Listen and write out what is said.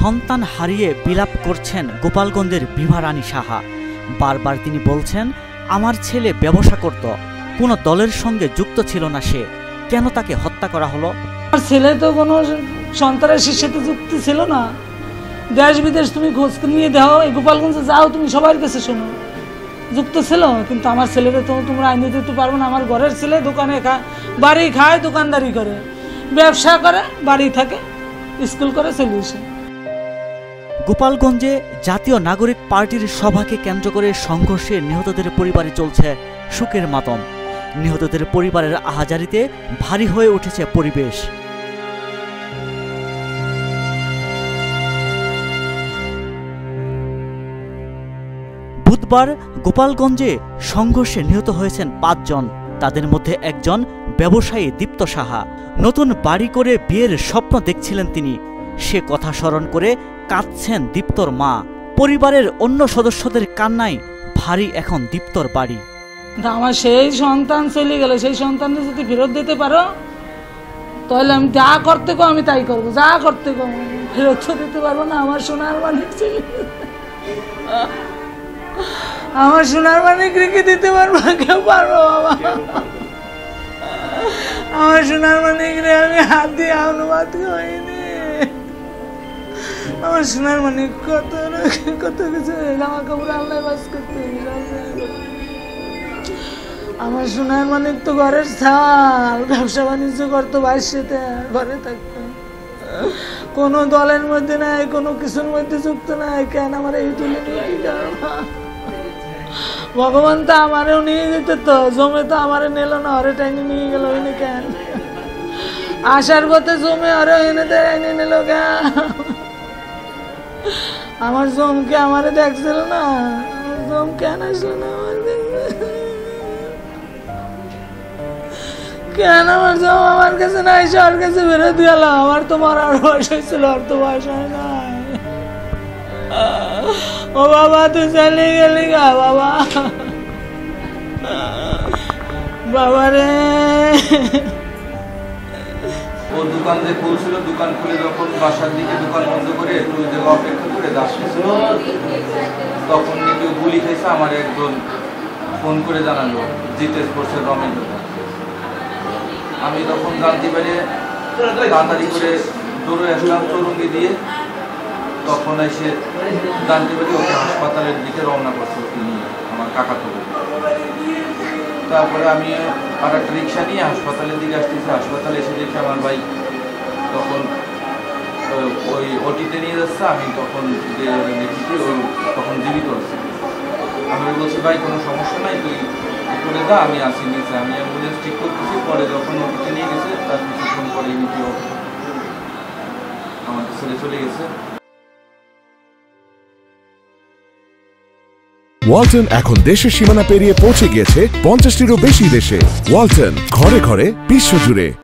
সন্তান হারিয়ে বিলাপ করছেন গোপালগঞ্জের বিভা রানী সাহা। বারবার তিনি বলছেন, আমার ছেলে ব্যবসা করত, কোনো দলের সঙ্গে যুক্ত ছিল না, সে কেন তাকে হত্যা করা হলো? আমার ছেলে তো কোনো সন্ত্রাসীর সাথে যুক্ত ছিল না। দেশ বিদেশ তুমি খোঁজ নিয়ে দাও, এই গোপালগঞ্জে যাও, তুমি সবার কাছে শোনো, যুক্ত ছিল। কিন্তু আমার ছেলেকে তো তোমরা আইনে দিতে পারবে না। আমার ঘরের ছেলে দোকানে বাড়ি খায়, দোকানদারি করে, ব্যবসা করে, বাড়ি থাকে, স্কুল করে, চলে আসে। গোপালগঞ্জে জাতীয় নাগরিক পার্টির সভাকে কেন্দ্র করে সংঘর্ষে নিহতদের পরিবারে চলছে শোকের মাতম। নিহতদের পরিবারের আহাজারিতে ভারী হয়ে উঠেছে পরিবেশ। বুধবার গোপালগঞ্জে সংঘর্ষে নিহত হয়েছেন ৫ জন। তাদের মধ্যে একজন ব্যবসায়ী দীপ্ত সাহা। নতুন বাড়ি করে বিয়ের স্বপ্ন দেখছিলেন তিনি। সে কথা স্মরণ করে কাঁদছেন দীপ্তর মা। পরিবারের অন্য সদস্যদের কান্নায় ভারী এখন দীপ্তর বাড়ি। আমার সেই সন্তান চলে গেল, সেই সন্তানকে যদি ফেরত দিতে পারো তাহলে আমি যা করতে গো আমি তাই করবো, যা করতে গো। ফেরত দিতে পারবো না, আমার সোনার মানিক চলে আমার সোনার মানিক রেখে দিতে পারবো, কেউ পারবো বাবা। আমার সোনার মানিক রে আমি হাত দিয়ে অনুবাদ হয়নি। আমার সোনার মানিক কত কিছু জামা কাপড় আল্লাহ বাস করতে। আমার সোনার মানিক তো ঘরের ছাল, ব্যবসা বাণিজ্য করতো, বাইশে ঘরে থাকতো, কোনো দলের মধ্যে নাই, কোনো কিছুর মধ্যে যুক্ত নাই। কেন আমার এই তুলে নিয়ে কি কারণ? ভগবান তো আমারও নিয়ে যেত, তো জমে তো আমারে নিল না, ওরে টাইনে নিয়ে গেল। এনে কেন আসার পথে জমে ওরে এনে এনে নিল কেন? আমার জমকে আমারে দেখছিল না, জম কেন আসলো না আমার দেখবে? কেন আমার জম আমার কাছে না এসে ওর কাছে ফেরত গেল? আমার তো মরার বয়স হয়েছিল, ওর তো বয়স হয় নাই। ও বাবা তুই চলে গেলি গা বাবা, বাবা রে। ও দোকান যে খুলছিল, দোকান খুলে যখন বাসার দিকে দোকান বন্ধ করে একটু অপেক্ষা করে আসছিল, তখন নাকি গুলি খেয়েছে। আমার একজন ফোন করে জানালো জিতে পড়ছে রমেন্দ্র। আমি তখন জানতে পারি, তাড়াতাড়ি করে দৌড়ে আসলাম চৌরঙ্গি দিয়ে। তখন এসে জানতে পারি ওকে হাসপাতালের দিকে রওনা করছে, ওকে নিয়ে আমার কাকা তো। তারপরে আমি আর একটা রিক্সা নিয়ে হাসপাতালের দিকে আসতেছি। হাসপাতালে এসে দেখি আমার ভাই তখন ওই ওটিতে নিয়ে যাচ্ছে। আমি তখন দেখি ওই তখন জীবিত আছে। আমি বলছি ভাই কোনো সমস্যা নাই, তুই করে যা, আমি আসি নিচে, আমি অ্যাম্বুলেন্স ঠিক করতেছি। পরে যখন ওটিতে নিয়ে গেছে তার কিছুক্ষণ পরে এমনিতেও আমাকে ছেড়ে চলে গেছে। ওয়ালটন এখন দেশের সীমানা পেরিয়ে পৌঁছে গিয়েছে 50টিরও বেশি দেশে। ওয়ালটন, ঘরে ঘরে, বিশ্বজুড়ে।